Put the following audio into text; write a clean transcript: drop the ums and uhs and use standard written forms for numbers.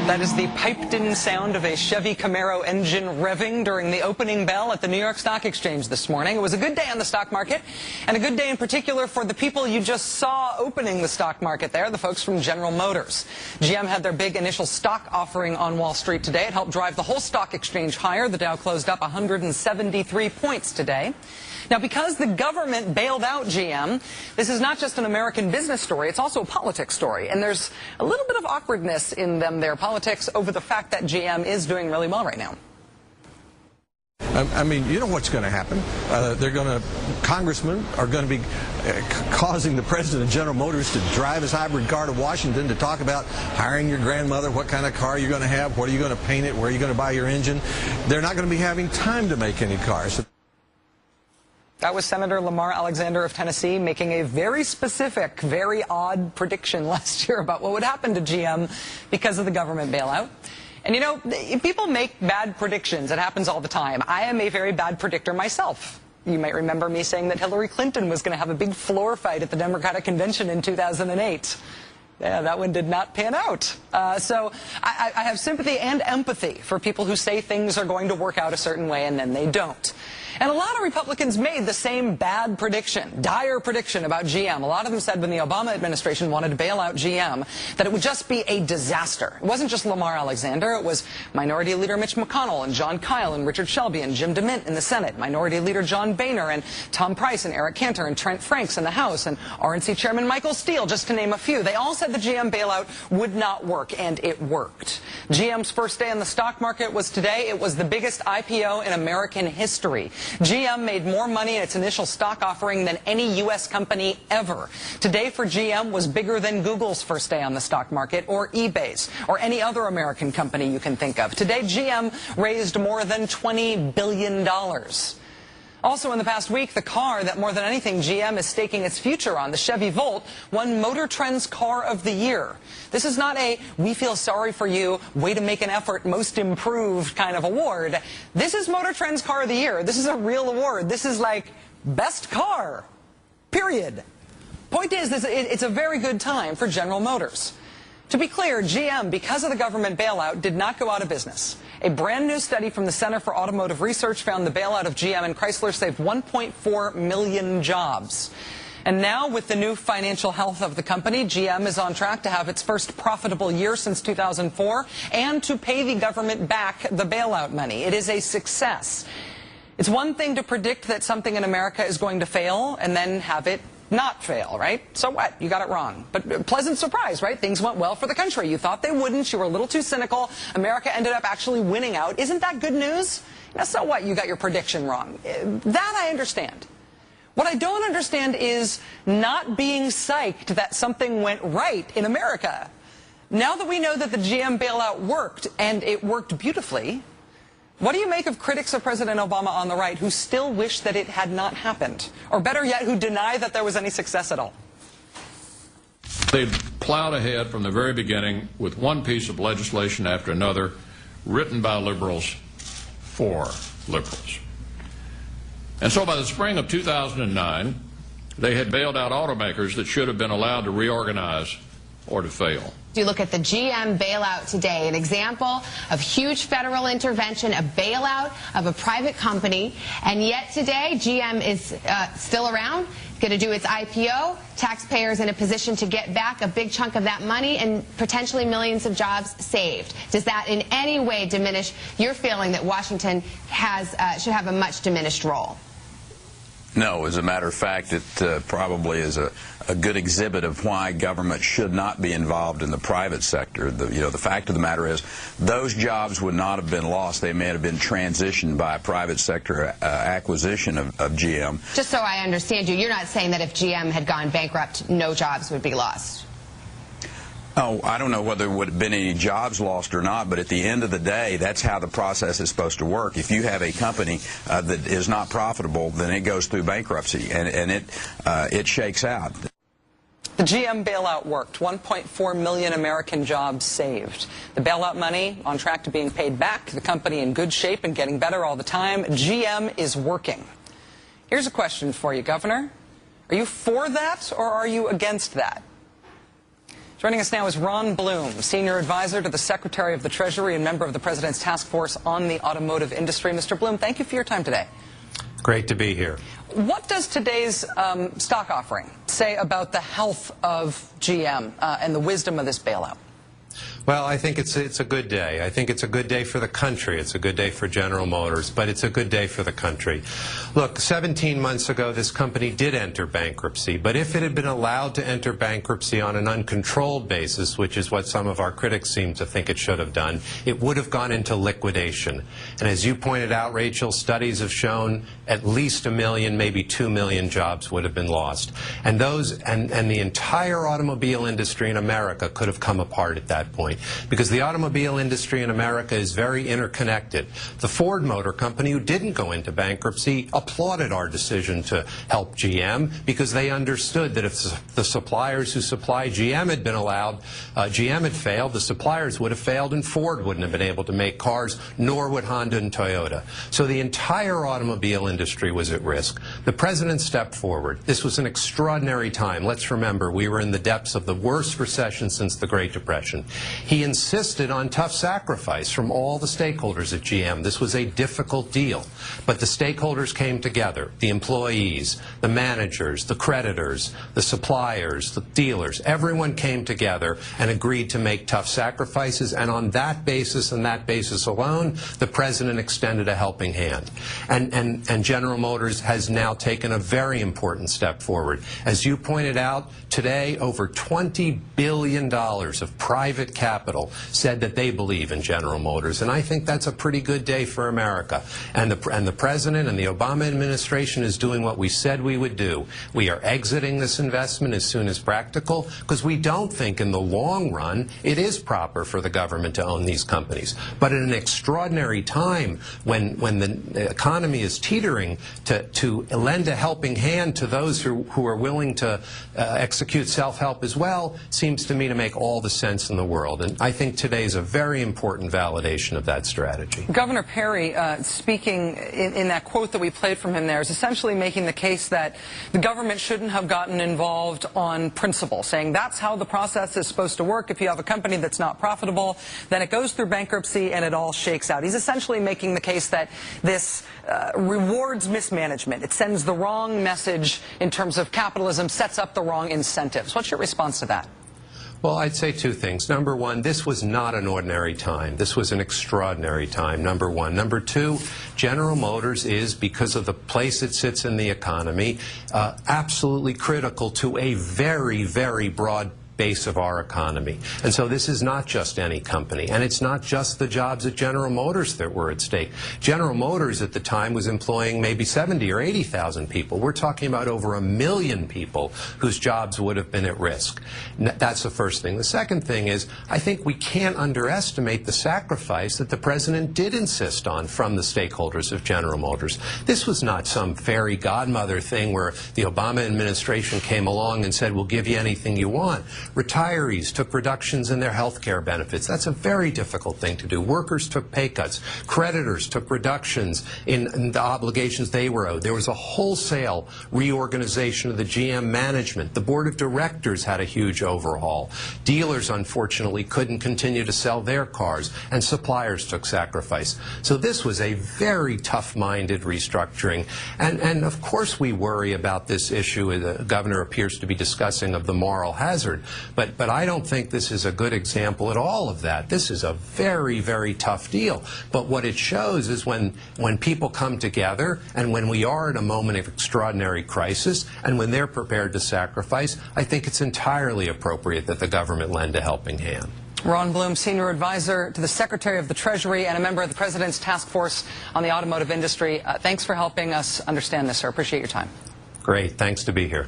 That is the piped-in sound of a Chevy Camaro engine revving during the opening bell at the New York Stock Exchange this morning. It was a good day on the stock market, and a good day in particular for the people you just saw opening the stock market there, the folks from General Motors. GM had their big initial stock offering on Wall Street today. It helped drive the whole stock exchange higher. The Dow closed up 173 points today. Now, because the government bailed out GM, this is not just an American business story, it's also a politics story. And there's a little bit of awkwardness in them there, politics, over the fact that GM is doing really well right now. I mean, you know what's going to happen. Congressmen are going to be causing the president of General Motors to drive his hybrid car to Washington to talk about hiring your grandmother, what kind of car you're going to have, what are you going to paint it, where are you going to buy your engine. They're not going to be having time to make any cars. That was Senator Lamar Alexander of Tennessee making a very specific, very odd prediction last year about what would happen to GM because of the government bailout. And, you know, people make bad predictions. It happens all the time. I am a very bad predictor myself. You might remember me saying that Hillary Clinton was going to have a big floor fight at the Democratic Convention in 2008. Yeah, that one did not pan out. So I have sympathy and empathy for people who say things are going to work out a certain way and then they don't. And a lot of Republicans made the same bad prediction, dire prediction about GM. A lot of them said when the Obama administration wanted to bail out GM that it would just be a disaster. It wasn't just Lamar Alexander. It was Minority Leader Mitch McConnell and John Kyle and Richard Shelby and Jim DeMint in the Senate, Minority Leader John Boehner and Tom Price and Eric Cantor and Trent Franks in the House, and RNC Chairman Michael Steele, just to name a few. They all said the GM bailout would not work, and it worked. GM's first day on the stock market was today. It was the biggest IPO in American history. GM made more money in its initial stock offering than any U.S. company ever. Today for GM was bigger than Google's first day on the stock market, or eBay's, or any other American company you can think of. Today, GM raised more than $20 billion. Also in the past week, the car that more than anything GM is staking its future on, the Chevy Volt, won Motor Trend's Car of the Year. This is not a we feel sorry for you, way to make an effort, most improved kind of award. This is Motor Trend's Car of the Year. This is a real award. This is like best car, period. Point is, it's a very good time for General Motors. To be clear, GM, because of the government bailout, did not go out of business. A brand new study from the Center for Automotive Research found the bailout of GM and Chrysler saved 1.4 million jobs. And now, with the new financial health of the company, GM is on track to have its first profitable year since 2004 and to pay the government back the bailout money. It is a success. It's one thing to predict that something in America is going to fail and then have it not fail, right? So what? You got it wrong. But pleasant surprise, right? Things went well for the country. You thought they wouldn't. You were a little too cynical. America ended up actually winning out. Isn't that good news? Now, so what? You got your prediction wrong. That I understand. What I don't understand is not being psyched that something went right in America. Now that we know that the GM bailout worked, and it worked beautifully, what do you make of critics of President Obama on the right who still wish that it had not happened? Or better yet, who deny that there was any success at all? They plowed ahead from the very beginning with one piece of legislation after another written by liberals for liberals. And so by the spring of 2009, they had bailed out automakers that should have been allowed to reorganize or to fail. You look at the GM bailout today, an example of huge federal intervention, a bailout of a private company, and yet today GM is still around, going to do its IPO, taxpayers in a position to get back a big chunk of that money and potentially millions of jobs saved. Does that in any way diminish your feeling that Washington should have a much diminished role? No, as a matter of fact, it probably is a good exhibit of why government should not be involved in the private sector. The fact of the matter is those jobs would not have been lost. They may have been transitioned by a private sector acquisition of GM. Just so I understand you, you're not saying that if GM had gone bankrupt, no jobs would be lost? Oh, I don't know whether there would have been any jobs lost or not, but at the end of the day, that's how the process is supposed to work. If you have a company that is not profitable, then it goes through bankruptcy, and it shakes out. The GM bailout worked. 1.4 million American jobs saved. The bailout money on track to being paid back. The company in good shape and getting better all the time. GM is working. Here's a question for you, Governor. Are you for that or are you against that? Joining us now is Ron Bloom, Senior Advisor to the Secretary of the Treasury and member of the President's Task Force on the Automotive Industry. Mr. Bloom, thank you for your time today. Great to be here. What does today's stock offering say about the health of GM and the wisdom of this bailout? Well, I think it's a good day. I think it's a good day for the country. It's a good day for General Motors, but it's a good day for the country. Look, 17 months ago, this company did enter bankruptcy, but if it had been allowed to enter bankruptcy on an uncontrolled basis, which is what some of our critics seem to think it should have done, it would have gone into liquidation. And as you pointed out, Rachel, studies have shown at least 1 million, maybe 2 million jobs would have been lost. And the entire automobile industry in America could have come apart at that point, because the automobile industry in America is very interconnected. The Ford Motor Company, who didn't go into bankruptcy, applauded our decision to help GM because they understood that if the suppliers who supply GM had been allowed, GM had failed, the suppliers would have failed, and Ford wouldn't have been able to make cars, nor would Honda and Toyota. So the entire automobile industry was at risk. The President stepped forward. This was an extraordinary time. Let's remember, we were in the depths of the worst recession since the Great Depression. He insisted on tough sacrifice from all the stakeholders at GM. This was a difficult deal, but the stakeholders came together, the employees, the managers, the creditors, the suppliers, the dealers. Everyone came together and agreed to make tough sacrifices, and on that basis and that basis alone, the President extended a helping hand. And General Motors has now taken a very important step forward. As you pointed out, today over $20 billion of private capital said that they believe in General Motors, and I think that's a pretty good day for America. And the President and the Obama administration is doing what we said we would do. We are exiting this investment as soon as practical because we don't think in the long run it is proper for the government to own these companies. But at an extraordinary time when the economy is teetering, to lend a helping hand to those who are willing to execute self-help as well seems to me to make all the sense in the world. And I think today is a very important validation of that strategy. Governor Perry, speaking in that quote that we played from him there, is essentially making the case that the government shouldn't have gotten involved on principle, saying that's how the process is supposed to work. If you have a company that's not profitable, then it goes through bankruptcy and it all shakes out. He's essentially making the case that this rewards mismanagement. It sends the wrong message in terms of capitalism, sets up the wrong incentives. What's your response to that? Well, I'd say two things. Number one, this was not an ordinary time. This was an extraordinary time, number one. Number two, General Motors is, because of the place it sits in the economy, absolutely critical to a very, very broad base of our economy. And so this is not just any company, and it's not just the jobs at General Motors that were at stake. General Motors at the time was employing maybe 70 or 80,000 people. We're talking about over 1 million people whose jobs would have been at risk. That's the first thing. The second thing is, I think we can't underestimate the sacrifice that the President did insist on from the stakeholders of General Motors. This was not some fairy godmother thing where the Obama administration came along and said, we'll give you anything you want. Retirees took reductions in their health care benefits. That's a very difficult thing to do. Workers took pay cuts. Creditors took reductions in the obligations they were owed. There was a wholesale reorganization of the GM management. The board of directors had a huge overhaul. Dealers, unfortunately, couldn't continue to sell their cars, and suppliers took sacrifice. So this was a very tough-minded restructuring. And of course we worry about this issue the governor appears to be discussing of the moral hazard. But I don't think this is a good example at all of that. This is a very, very tough deal. But what it shows is when people come together and when we are at a moment of extraordinary crisis and when they're prepared to sacrifice, I think it's entirely appropriate that the government lend a helping hand. Ron Bloom, Senior Advisor to the Secretary of the Treasury and a member of the President's Task Force on the Automotive Industry. Thanks for helping us understand this, sir. Appreciate your time. Great. Thanks to be here.